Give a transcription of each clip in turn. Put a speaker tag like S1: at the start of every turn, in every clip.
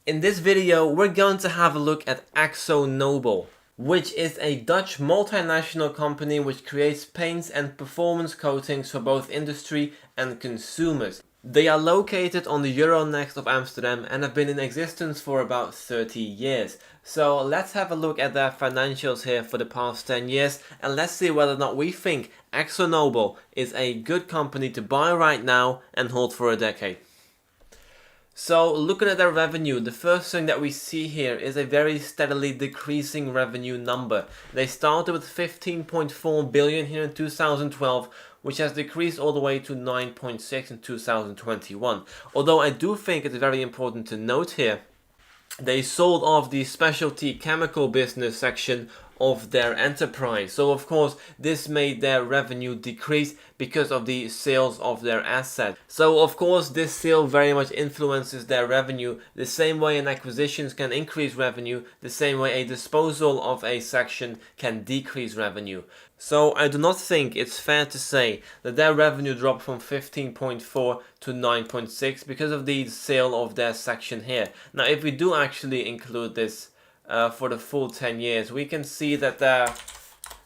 S1: In this video, we're going to have a look at Akzo Nobel, which is a Dutch multinational company which creates paints and performance coatings for both industry and consumers. They are located on the Euronext of Amsterdam and have been in existence for about 30 years. So let's have a look at their financials here for the past 10 years and let's see whether or not we think Akzo Nobel is a good company to buy right now and hold for a decade. So looking at their revenue, the first thing that we see here is a very steadily decreasing revenue number. They started with 15.4 billion here in 2012, which has decreased all the way to 9.6 in 2021. Although I do think it's very important to note here, they sold off the specialty chemical business section of their enterprise. So of course this made their revenue decrease because of the sales of their assets. So of course this sale very much influences their revenue. The same way an acquisition can increase revenue, the same way a disposal of a section can decrease revenue. So I do not think it's fair to say that their revenue dropped from 15.4 to 9.6 because of the sale of their section here. Now if we do actually include this for the full 10 years, we can see that their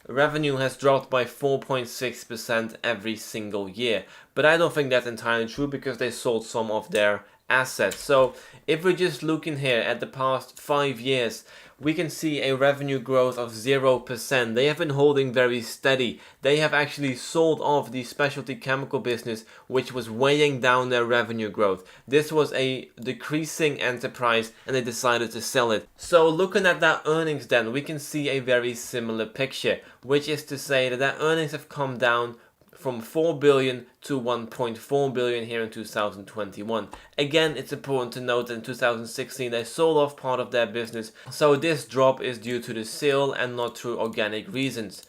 S1: revenue has dropped by 4.6% every single year. But I don't think that's entirely true because they sold some of their assets. So if we just look in here at the past 5 years, we can see a revenue growth of 0%. They have been holding very steady. They have actually sold off the specialty chemical business, which was weighing down their revenue growth. This was a decreasing enterprise and they decided to sell it. So looking at their earnings then, we can see a very similar picture, which is to say that their earnings have come down from 4 billion to 1.4 billion here in 2021. Again, it's important to note that in 2016 they sold off part of their business, so this drop is due to the sale and not through organic reasons.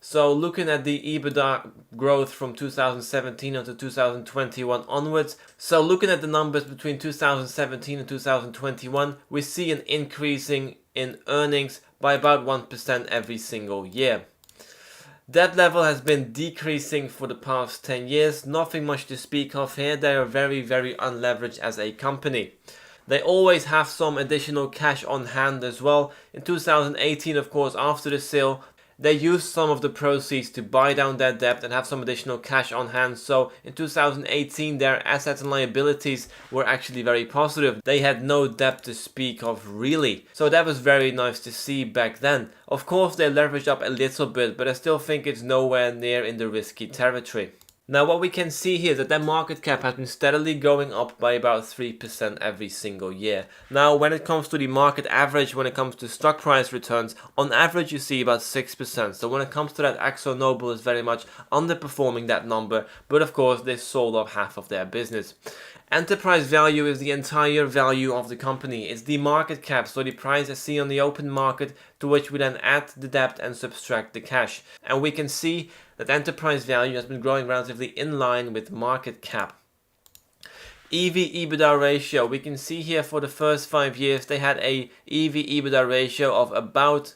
S1: So looking at the EBITDA growth from 2017 until 2021 onwards, so looking at the numbers between 2017 and 2021, we see an increasing in earnings by about 1% every single year. Debt level has been decreasing for the past 10 years, nothing much to speak of here. They are very unleveraged as a company. They always have some additional cash on hand as well. In 2018, of course, after the sale, they used some of the proceeds to buy down their debt and have some additional cash on hand. So in 2018, their assets and liabilities were actually very positive. They had no debt to speak of, really. So that was very nice to see back then. Of course, they leveraged up a little bit, but I still think it's nowhere near in the risky territory. Now what we can see here is that their market cap has been steadily going up by about 3% every single year. Now when it comes to the market average, when it comes to stock price returns, on average you see about 6%. So when it comes to that, Akzo Nobel is very much underperforming that number, but of course they sold off half of their business. Enterprise value is the entire value of the company. It's the market cap, so the price I see on the open market, to which we then add the debt and subtract the cash. And we can see that enterprise value has been growing relatively in line with market cap. EV/EBITDA ratio, we can see here for the first 5 years they had a EV/EBITDA ratio of about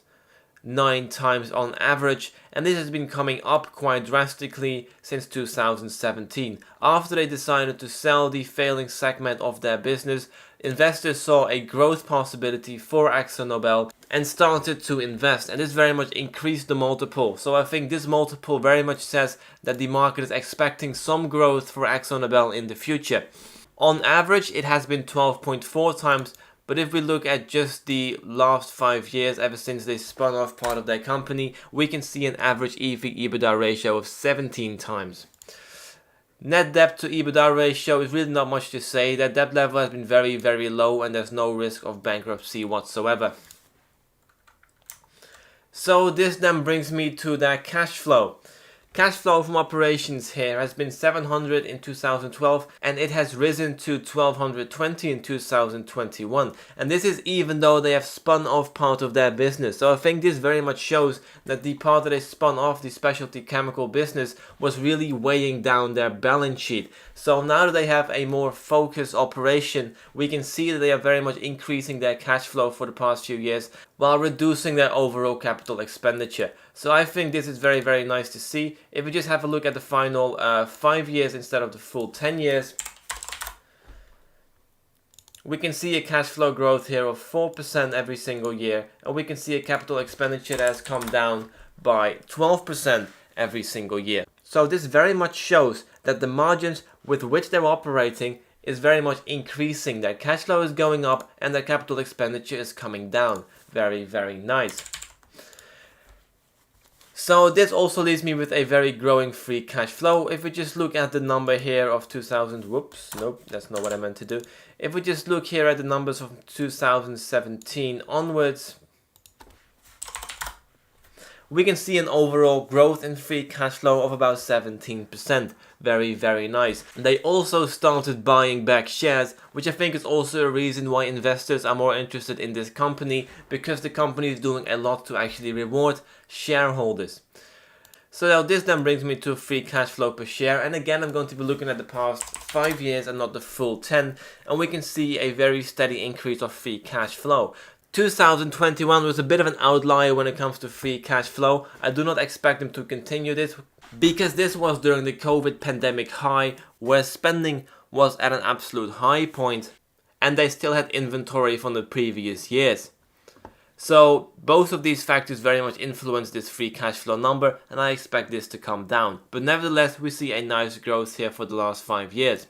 S1: 9 times on average, and this has been coming up quite drastically since 2017. After they decided to sell the failing segment of their business, investors saw a growth possibility for Akzo Nobel and started to invest, and this very much increased the multiple. So I think this multiple very much says that the market is expecting some growth for Akzo Nobel in the future. On average it has been 12.4 times, but if we look at just the last 5 years, ever since they spun off part of their company, we can see an average EV/EBITDA ratio of 17 times. Net debt to EBITDA ratio is really not much to say. Their debt level has been very low and there's no risk of bankruptcy whatsoever. So this then brings me to their cash flow. Cash flow from operations here has been 700 in 2012 and it has risen to 1220 in 2021, and this is even though they have spun off part of their business. So I think this very much shows that the part that they spun off, the specialty chemical business, was really weighing down their balance sheet. So now that they have a more focused operation, we can see that they are very much increasing their cash flow for the past few years while reducing their overall capital expenditure. So I think this is very nice to see. If we just have a look at the final 5 years instead of the full 10 years, we can see a cash flow growth here of 4% every single year, and we can see a capital expenditure that has come down by 12% every single year. So this very much shows that the margins with which they're operating is very much increasing. Their cash flow is going up and their capital expenditure is coming down. Very, very nice. So this also leaves me with a very growing free cash flow. If we just look at the number here of 2000, whoops, nope, that's not what I meant to do. If we just look here at the numbers of 2017 onwards, we can see an overall growth in free cash flow of about 17%. Very, very nice. They also started buying back shares, which I think is also a reason why investors are more interested in this company, because the company is doing a lot to actually reward shareholders. So now this then brings me to free cash flow per share, and again I'm going to be looking at the past 5 years and not the full 10, and we can see a very steady increase of free cash flow. 2021 was a bit of an outlier when it comes to free cash flow. I do not expect them to continue this, because this was during the COVID pandemic high, where spending was at an absolute high point and they still had inventory from the previous years. So both of these factors very much influence this free cash flow number, and I expect this to come down. But nevertheless, we see a nice growth here for the last 5 years.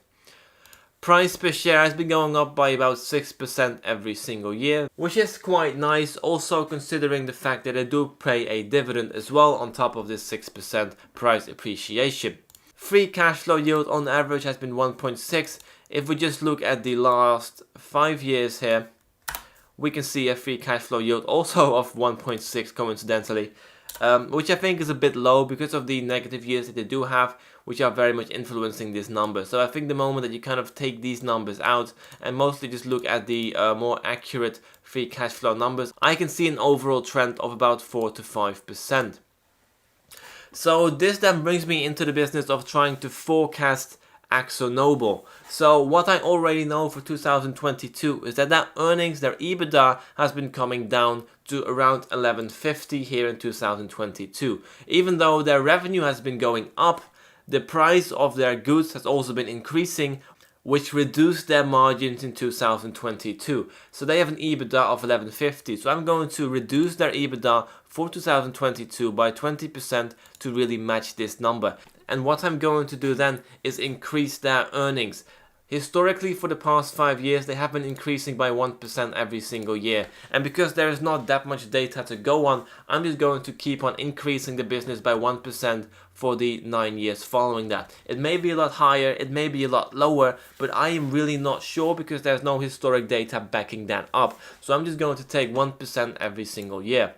S1: Price per share has been going up by about 6% every single year, which is quite nice, also considering the fact that they do pay a dividend as well on top of this 6% price appreciation. Free cash flow yield on average has been 1.6. If we just look at the last 5 years here, we can see a free cash flow yield also of 1.6 coincidentally, which I think is a bit low because of the negative years that they do have, which are very much influencing this number. So I think the moment that you kind of take these numbers out and mostly just look at the more accurate free cash flow numbers, I can see an overall trend of about 4 to 5%. So this then brings me into the business of trying to forecast Akzo Nobel. So what I already know for 2022 is that their earnings, their EBITDA, has been coming down to around 1150 here in 2022. Even though their revenue has been going up, the price of their goods has also been increasing, which reduced their margins in 2022. So they have an EBITDA of 1150. So I'm going to reduce their EBITDA for 2022 by 20% to really match this number. And what I'm going to do then is increase their earnings. Historically, for the past 5 years, they have been increasing by 1% every single year. And because there is not that much data to go on, I'm just going to keep on increasing the business by 1% for the 9 years following that. It may be a lot higher, it may be a lot lower, but I am really not sure because there's no historic data backing that up. So I'm just going to take 1% every single year.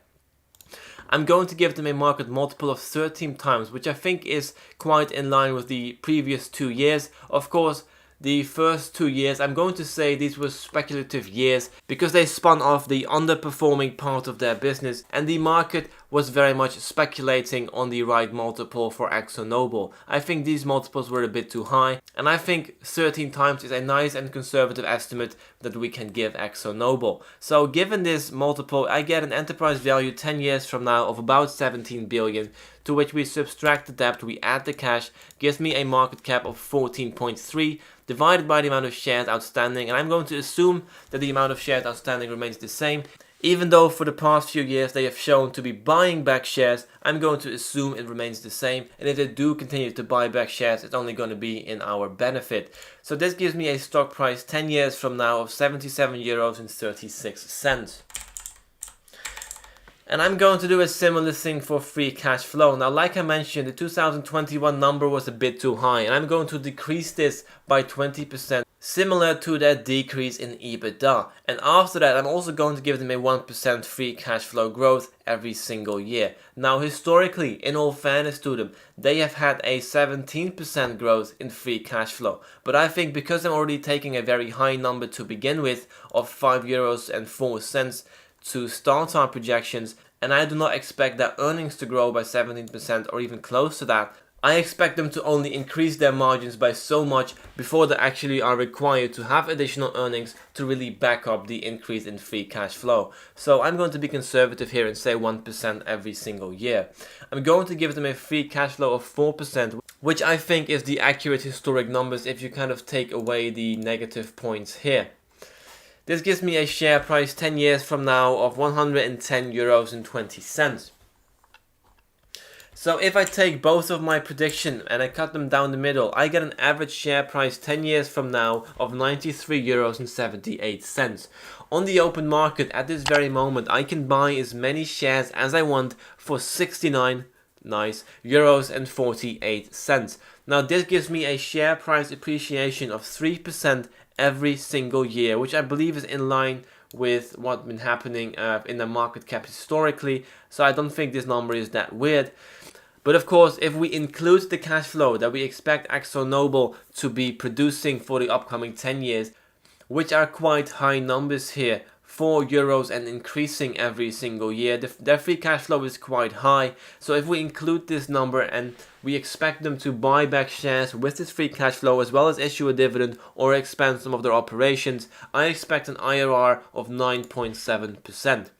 S1: I'm going to give them a market multiple of 13 times, which I think is quite in line with the previous 2 years. Of course, the first 2 years, I'm going to say these were speculative years because they spun off the underperforming part of their business and the market was very much speculating on the right multiple for Akzo Nobel. I think these multiples were a bit too high, and I think 13 times is a nice and conservative estimate that we can give Akzo Nobel. So given this multiple, I get an enterprise value 10 years from now of about 17 billion, to which we subtract the debt, we add the cash, gives me a market cap of 14.3 divided by the amount of shares outstanding, and I'm going to assume that the amount of shares outstanding remains the same. Even though for the past few years they have shown to be buying back shares, I'm going to assume it remains the same, and if they do continue to buy back shares, it's only going to be in our benefit. So this gives me a stock price 10 years from now of 77 euros and 36 cents. And I'm going to do a similar thing for free cash flow. Now, like I mentioned, the 2021 number was a bit too high, and I'm going to decrease this by 20%, similar to that decrease in EBITDA. And after that, I'm also going to give them a 1% free cash flow growth every single year. Now, historically, in all fairness to them, they have had a 17% growth in free cash flow. But I think because I'm already taking a very high number to begin with, of 5 euros and 4 cents, to start our projections, and I do not expect their earnings to grow by 17% or even close to that. I expect them to only increase their margins by so much before they actually are required to have additional earnings to really back up the increase in free cash flow. So I'm going to be conservative here and say 1% every single year. I'm going to give them a free cash flow of 4%, which I think is the accurate historic numbers if you kind of take away the negative points here. This gives me a share price 10 years from now of 110 euros and 20 cents. So if I take both of my prediction and I cut them down the middle, I get an average share price 10 years from now of 93 euros and 78 cents. On the open market at this very moment, I can buy as many shares as I want for 69 euros and 48 cents. Now this gives me a share price appreciation of 3% every single year, which I believe is in line with what's been happening in the market cap historically. So I don't think this number is that weird. But of course, if we include the cash flow that we expect Akzo Nobel to be producing for the upcoming 10 years, which are quite high numbers here, 4 euros and increasing every single year, their free cash flow is quite high. So if we include this number and we expect them to buy back shares with this free cash flow as well as issue a dividend or expand some of their operations, I expect an IRR of 9.7%.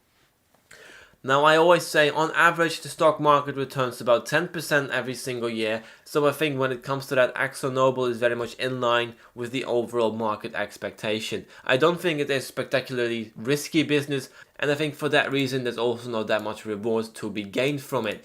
S1: Now I always say on average the stock market returns about 10% every single year, so I think when it comes to that, Akzo Nobel is very much in line with the overall market expectation. I don't think it is spectacularly risky business, and I think for that reason there's also not that much rewards to be gained from it.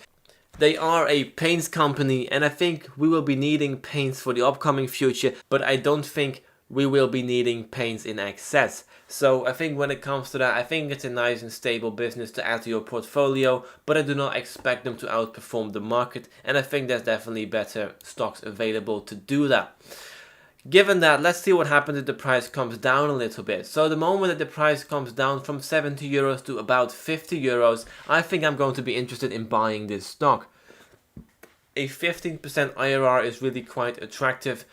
S1: They are a paints company, and I think we will be needing paints for the upcoming future, but I don't think we will be needing paints in excess. So I think when it comes to that, I think it's a nice and stable business to add to your portfolio, but I do not expect them to outperform the market, and I think there's definitely better stocks available to do that. Given that, let's see what happens if the price comes down a little bit. So the moment that the price comes down from 70 euros to about 50 euros, I think I'm going to be interested in buying this stock. A 15% IRR is really quite attractive,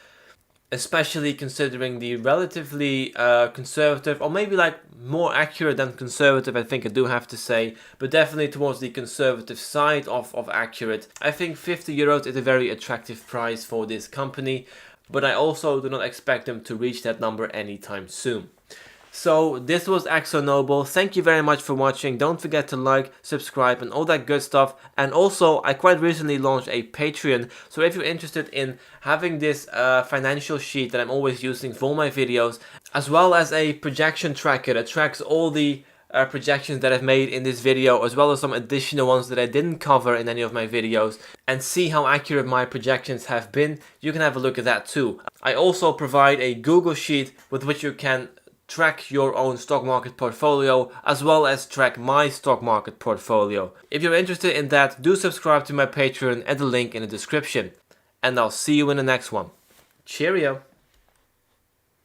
S1: especially considering the relatively conservative, or maybe like more accurate than conservative, I think I do have to say, but definitely towards the conservative side of accurate. I think 50 euros is a very attractive price for this company, but I also do not expect them to reach that number anytime soon. So this was Akzo Nobel. Thank you very much for watching. Don't forget to like, subscribe and all that good stuff. And also I quite recently launched a Patreon. So if you're interested in having this financial sheet that I'm always using for my videos, as well as a projection tracker that tracks all the projections that I've made in this video, as well as some additional ones that I didn't cover in any of my videos, and see how accurate my projections have been, you can have a look at that too. I also provide a Google Sheet with which you can track your own stock market portfolio, as well as track my stock market portfolio. If you're interested in that, do subscribe to my Patreon at the link in the description. And I'll see you in the next one. Cheerio!